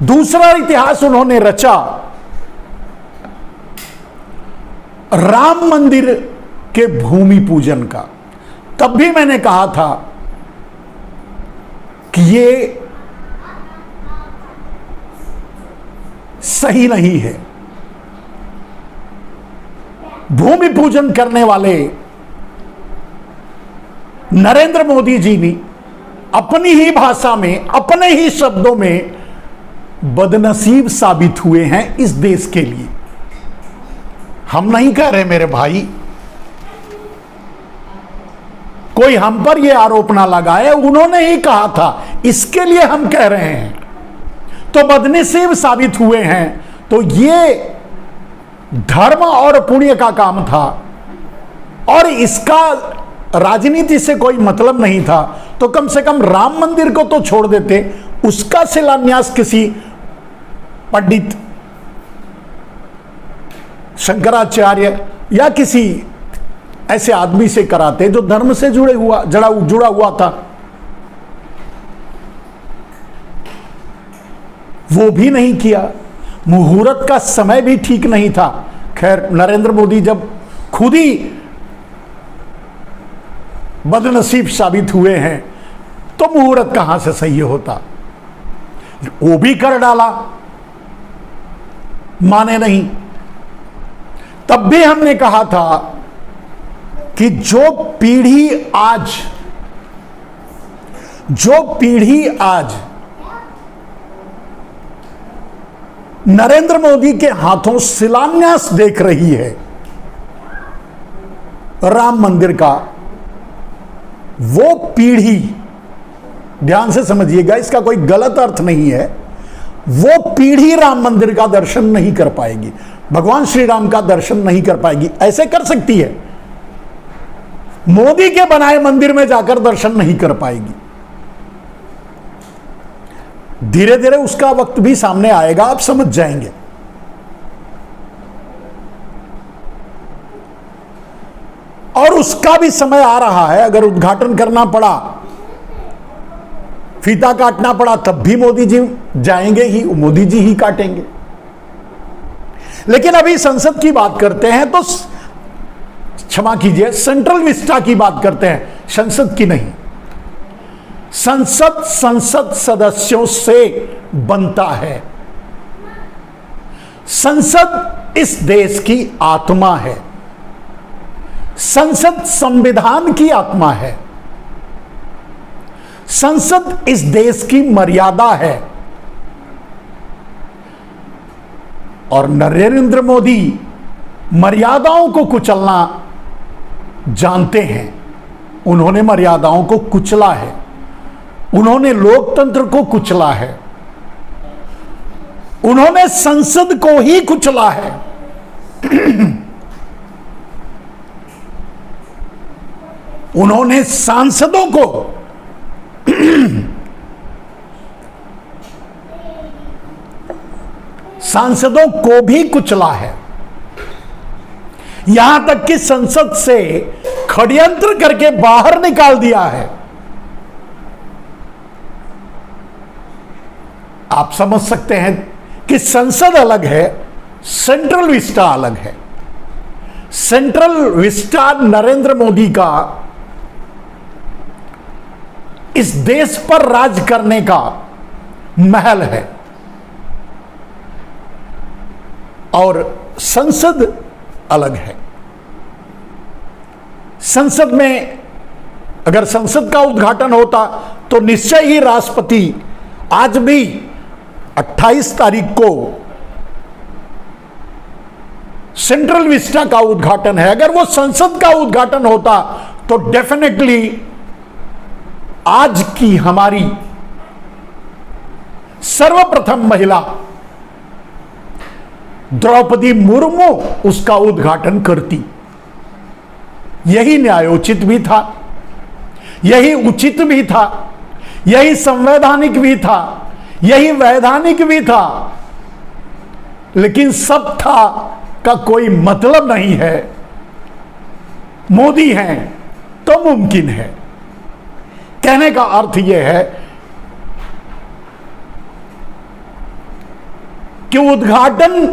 दूसरा इतिहास उन्होंने रचा राम मंदिर के भूमि पूजन का। तब भी मैंने कहा था कि ये सही नहीं है। भूमि पूजन करने वाले नरेंद्र मोदी जी ने अपनी ही भाषा में, अपने ही शब्दों में बदनसीब साबित हुए हैं इस देश के लिए। हम नहीं कह रहे मेरे भाई, कोई हम पर यह आरोप ना लगाए, उन्होंने ही कहा था, इसके लिए हम कह रहे हैं। तो बदनसीब साबित हुए हैं, तो ये धर्म और पुण्य का काम था और इसका राजनीति से कोई मतलब नहीं था। तो कम से कम राम मंदिर को तो छोड़ देते, उसका शिलान्यास किसी पंडित शंकराचार्य या किसी ऐसे आदमी से कराते जो धर्म से जुड़ा हुआ था। वो भी नहीं किया। मुहूर्त का समय भी ठीक नहीं था। खैर, नरेंद्र मोदी जब खुद ही बदनसीब साबित हुए हैं तो मुहूर्त कहां से सही होता। वो भी कर डाला, माने नहीं। तब भी हमने कहा था कि जो पीढ़ी आज नरेंद्र मोदी के हाथों शिलान्यास देख रही है राम मंदिर का, वो पीढ़ी, ध्यान से समझिएगा, इसका कोई गलत अर्थ नहीं है, वो पीढ़ी राम मंदिर का दर्शन नहीं कर पाएगी, भगवान श्री राम का दर्शन नहीं कर पाएगी। ऐसे कर सकती है, मोदी के बनाए मंदिर में जाकर दर्शन नहीं कर पाएगी। धीरे धीरे उसका वक्त भी सामने आएगा, आप समझ जाएंगे। और उसका भी समय आ रहा है। अगर उद्घाटन करना पड़ा, फीता काटना पड़ा, तब भी मोदी जी जाएंगे ही, मोदी जी ही काटेंगे। लेकिन अभी संसद की बात करते हैं तो, क्षमा कीजिए, सेंट्रल विस्टा की बात करते हैं, संसद की नहीं। संसद सदस्यों से बनता है। संसद इस देश की आत्मा है। संसद संविधान की आत्मा है। संसद इस देश की मर्यादा है। और नरेंद्र मोदी मर्यादाओं को कुचलना जानते हैं। उन्होंने मर्यादाओं को कुचला है, उन्होंने लोकतंत्र को कुचला है, उन्होंने संसद को ही कुचला है। उन्होंने सांसदों को भी कुचला है। यहां तक कि संसद से षड्यंत्र करके बाहर निकाल दिया है। आप समझ सकते हैं कि संसद अलग है, सेंट्रल विस्टा अलग है। सेंट्रल विस्टा नरेंद्र मोदी का इस देश पर राज करने का महल है, और संसद अलग है। संसद में अगर संसद का उद्घाटन होता तो निश्चय ही राष्ट्रपति, आज भी 28 तारीख को सेंट्रल विस्टा का उद्घाटन है, अगर वो संसद का उद्घाटन होता तो डेफिनेटली आज की हमारी सर्वप्रथम महिला द्रौपदी मुर्मू उसका उद्घाटन करती। यही न्यायोचित भी था, यही उचित भी था, यही संवैधानिक भी था, यही वैधानिक भी था। लेकिन सब था का कोई मतलब नहीं है। मोदी हैं तो मुमकिन है। कहने का अर्थ यह है कि उद्घाटन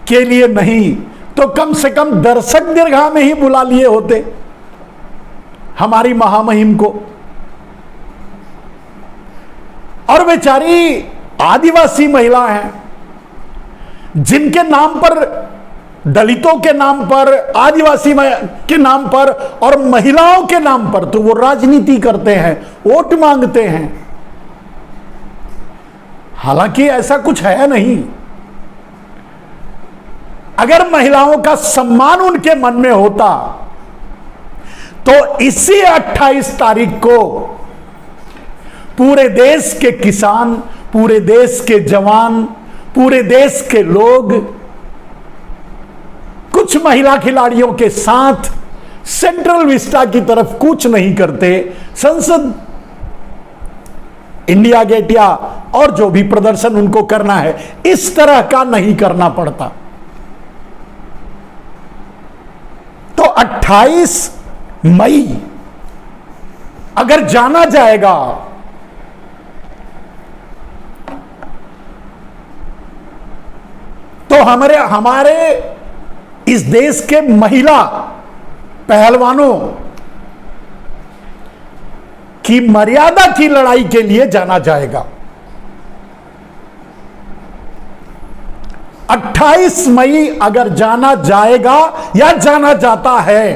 के लिए नहीं तो कम से कम दर्शक दीर्घा में ही बुला लिए होते हमारी महामहिम को। और बेचारी आदिवासी महिला हैं, जिनके नाम पर, दलितों के नाम पर, आदिवासी के नाम पर और महिलाओं के नाम पर तो वो राजनीति करते हैं, वोट मांगते हैं। हालांकि ऐसा कुछ है नहीं। अगर महिलाओं का सम्मान उनके मन में होता तो इसी 28 तारीख को पूरे देश के किसान, पूरे देश के जवान, पूरे देश के लोग कुछ महिला खिलाड़ियों के साथ सेंट्रल विस्टा की तरफ कूच नहीं करते, संसद, इंडिया गेट या और जो भी प्रदर्शन उनको करना है इस तरह का नहीं करना पड़ता। तो 28 मई अगर जाना जाएगा तो हमारे इस देश के महिला पहलवानों की मर्यादा की लड़ाई के लिए जाना जाएगा। 28 मई अगर जाना जाएगा या जाना जाता है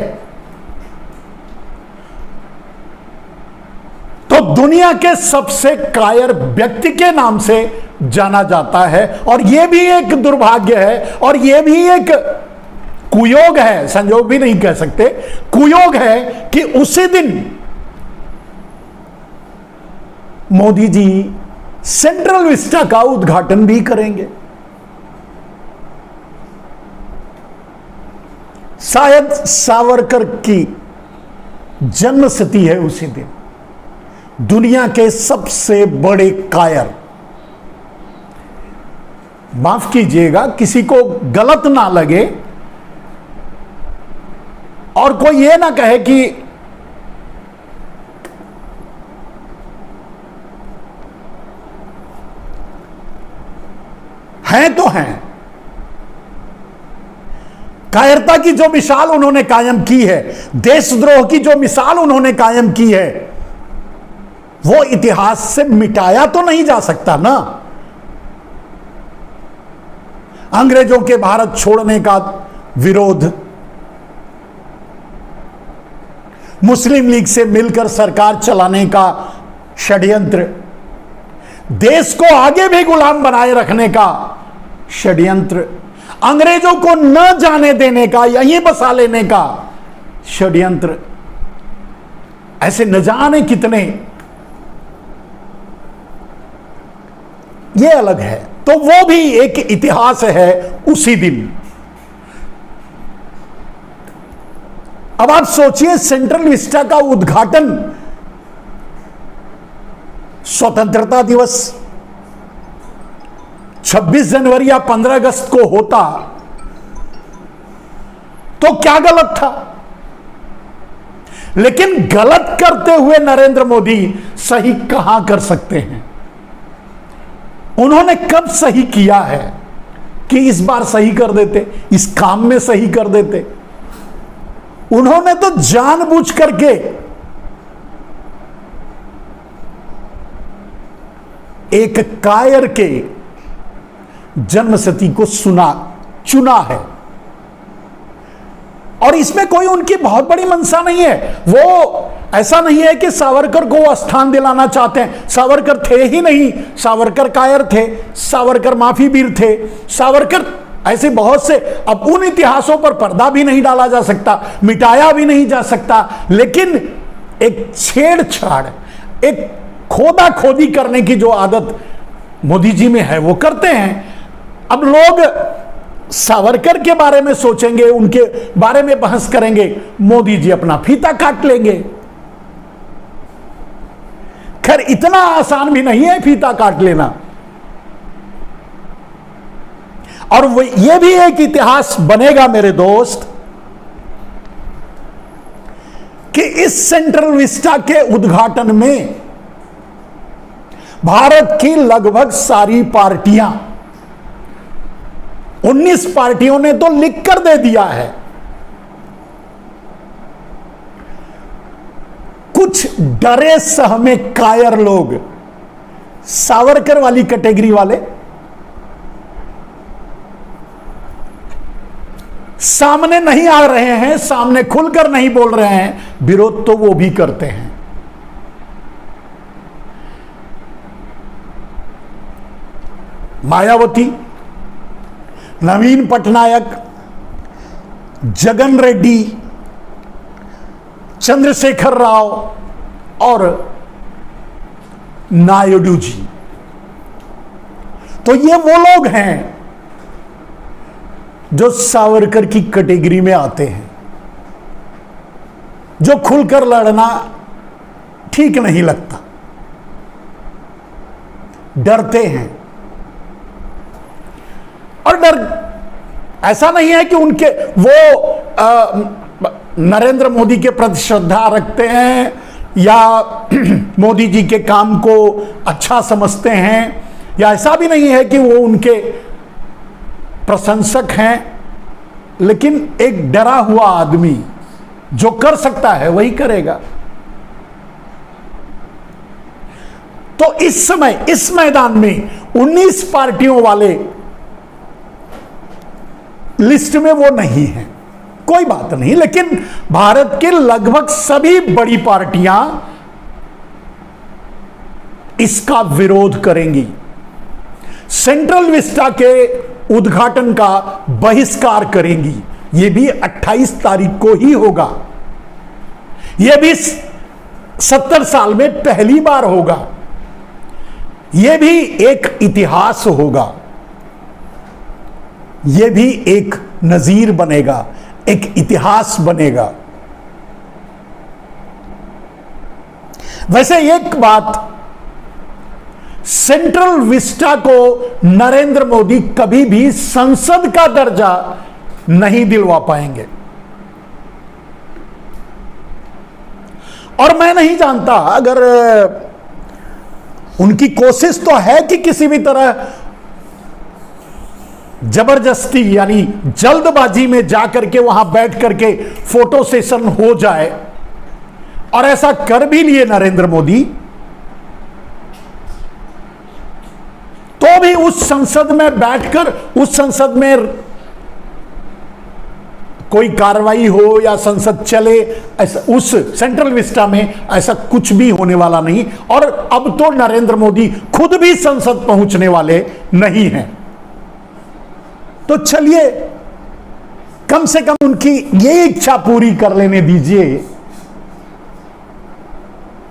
तो दुनिया के सबसे कायर व्यक्ति के नाम से जाना जाता है। और यह भी एक दुर्भाग्य है और यह भी एक कुयोग है, संयोग भी नहीं कह सकते, कुयोग है कि उसी दिन मोदी जी सेंट्रल विस्टा का उद्घाटन भी करेंगे। शायद सावरकर की जन्मशती है उसी दिन। दुनिया के सबसे बड़े कायर, माफ कीजिएगा किसी को गलत ना लगे और कोई ये ना कहे कि हैं तो हैं, कायरता की जो मिसाल उन्होंने कायम की है, देशद्रोह की जो मिसाल उन्होंने कायम की है, वो इतिहास से मिटाया तो नहीं जा सकता ना। अंग्रेजों के भारत छोड़ने का विरोध, मुस्लिम लीग से मिलकर सरकार चलाने का षड्यंत्र, देश को आगे भी गुलाम बनाए रखने का षड्यंत्र, अंग्रेजों को न जाने देने का, यहीं बसा लेने का षड्यंत्र, ऐसे न जाने कितने, ये अलग है। तो वो भी एक इतिहास है उसी दिन। अब आप सोचिए, सेंट्रल विस्टा का उद्घाटन स्वतंत्रता दिवस 26 जनवरी या 15 अगस्त को होता तो क्या गलत था? लेकिन गलत करते हुए नरेंद्र मोदी सही कहां कर सकते हैं? उन्होंने कब सही किया है कि इस बार सही कर देते, इस काम में सही कर देते? उन्होंने तो जानबूझ करके एक कायर के जन्मशती को चुना है। और इसमें कोई उनकी बहुत बड़ी मंशा नहीं है। वो ऐसा नहीं है कि सावरकर को वो स्थान दिलाना चाहते हैं। सावरकर थे ही नहीं, सावरकर कायर थे, सावरकर माफी वीर थे, सावरकर ऐसे बहुत से, अब उन इतिहासों पर पर्दा भी नहीं डाला जा सकता, मिटाया भी नहीं जा सकता, लेकिन एक छेड़छाड़, एक खोदा खोदी करने की जो आदत मोदी जी में है वो करते हैं। अब लोग सावरकर के बारे में सोचेंगे, उनके बारे में बहस करेंगे, मोदी जी अपना फीता काट लेंगे। खैर इतना आसान भी नहीं है फीता काट लेना। और वो ये भी एक इतिहास बनेगा मेरे दोस्त कि इस सेंट्रल विस्टा के उद्घाटन में भारत की लगभग सारी पार्टियां 19 पार्टियों ने तो लिख कर दे दिया है। कुछ डरे सहमे कायर लोग, सावरकर वाली कैटेगरी वाले, सामने नहीं आ रहे हैं, सामने खुलकर नहीं बोल रहे हैं, विरोध तो वो भी करते हैं। मायावती, नवीन पटनायक, जगन रेड्डी, चंद्रशेखर राव और नायडू जी, तो ये वो लोग हैं जो सावरकर की कैटेगरी में आते हैं, जो खुलकर लड़ना ठीक नहीं लगता, डरते हैं। और डर ऐसा नहीं है कि उनके वो नरेंद्र मोदी के प्रति श्रद्धा रखते हैं या मोदी जी के काम को अच्छा समझते हैं, या ऐसा भी नहीं है कि वो उनके प्रशंसक हैं, लेकिन एक डरा हुआ आदमी जो कर सकता है वही करेगा। तो इस समय इस मैदान में 19 पार्टियों वाले लिस्ट में वो नहीं है, कोई बात नहीं, लेकिन भारत के लगभग सभी बड़ी पार्टियां इसका विरोध करेंगी। सेंट्रल विस्टा के उद्घाटन का बहिष्कार करेंगी। यह भी 28 तारीख को ही होगा। यह भी 70 साल में पहली बार होगा। यह भी एक इतिहास होगा। यह भी एक नजीर बनेगा, एक इतिहास बनेगा। वैसे एक बात, सेंट्रल विस्टा को नरेंद्र मोदी कभी भी संसद का दर्जा नहीं दिलवा पाएंगे। और मैं नहीं जानता, अगर उनकी कोशिश तो है कि किसी भी तरह जबरदस्ती यानी जल्दबाजी में जाकर के वहां बैठ करके फोटो सेशन हो जाए, और ऐसा कर भी लिए नरेंद्र मोदी, तो भी उस संसद में बैठकर उस संसद में कोई कार्रवाई हो या संसद चले, ऐसा उस सेंट्रल विस्टा में ऐसा कुछ भी होने वाला नहीं। और अब तो नरेंद्र मोदी खुद भी संसद पहुंचने वाले नहीं हैं। तो चलिए कम से कम उनकी ये इच्छा पूरी कर लेने दीजिए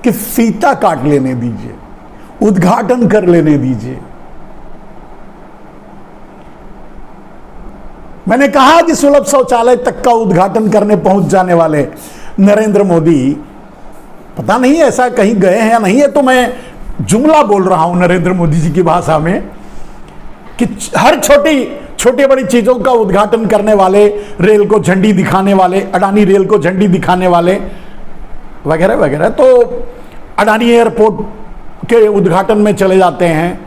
कि फीता काट लेने दीजिए, उद्घाटन कर लेने दीजिए। मैंने कहा कि सुलभ शौचालय तक का उद्घाटन करने पहुंच जाने वाले नरेंद्र मोदी, पता नहीं ऐसा कहीं गए हैं या नहीं है, तो मैं जुमला बोल रहा हूं नरेंद्र मोदी जी की भाषा में कि हर छोटी बड़ी चीजों का उद्घाटन करने वाले, रेल को झंडी दिखाने वाले, अडानी रेल को झंडी दिखाने वाले वगैरह वगैरह, तो अडानी एयरपोर्ट के उद्घाटन में चले जाते हैं।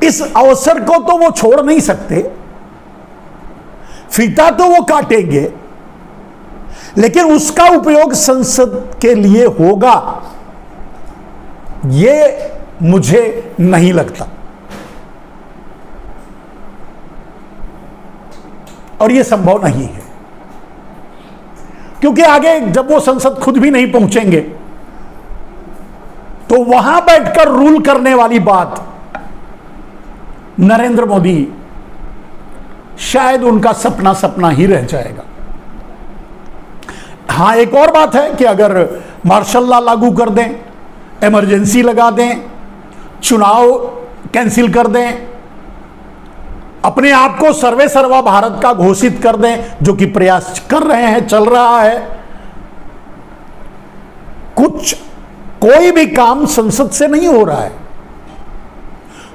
इस अवसर को तो वो छोड़ नहीं सकते, फीता तो वो काटेंगे, लेकिन उसका उपयोग संसद के लिए होगा ये मुझे नहीं लगता। और ये संभव नहीं है, क्योंकि आगे जब वो संसद खुद भी नहीं पहुंचेंगे तो वहां बैठकर रूल करने वाली बात नरेंद्र मोदी, शायद उनका सपना ही रह जाएगा। हां, एक और बात है कि अगर मार्शल लॉ लागू कर दें, इमरजेंसी लगा दें, चुनाव कैंसिल कर दें, अपने आप को सर्वे सर्वा भारत का घोषित कर दें, जो कि प्रयास कर रहे हैं, चल रहा है, कोई भी काम संसद से नहीं हो रहा है,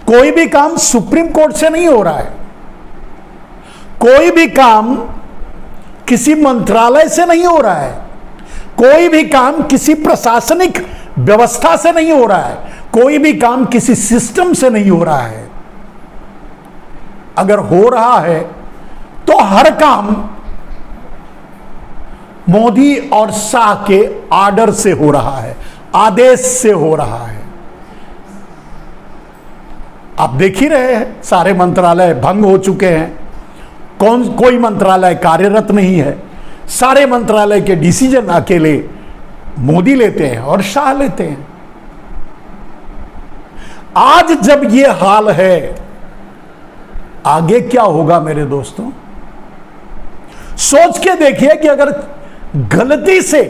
कोई भी काम सुप्रीम कोर्ट से नहीं हो रहा है, कोई भी काम किसी मंत्रालय से नहीं हो रहा है, कोई भी काम किसी प्रशासनिक व्यवस्था से नहीं हो रहा है, कोई भी काम किसी सिस्टम से नहीं हो रहा है। अगर हो रहा है तो हर काम मोदी और शाह के आर्डर से हो रहा है, आदेश से हो रहा है। आप देख ही रहे हैं, सारे मंत्रालय भंग हो चुके हैं, कोई मंत्रालय कार्यरत नहीं है। सारे मंत्रालय के डिसीजन अकेले मोदी लेते हैं और शाह लेते हैं। आज जब ये हाल है, आगे क्या होगा मेरे दोस्तों? सोच के देखिए कि अगर गलती से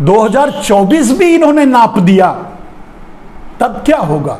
2024 भी इन्होंने नाप दिया तब क्या होगा?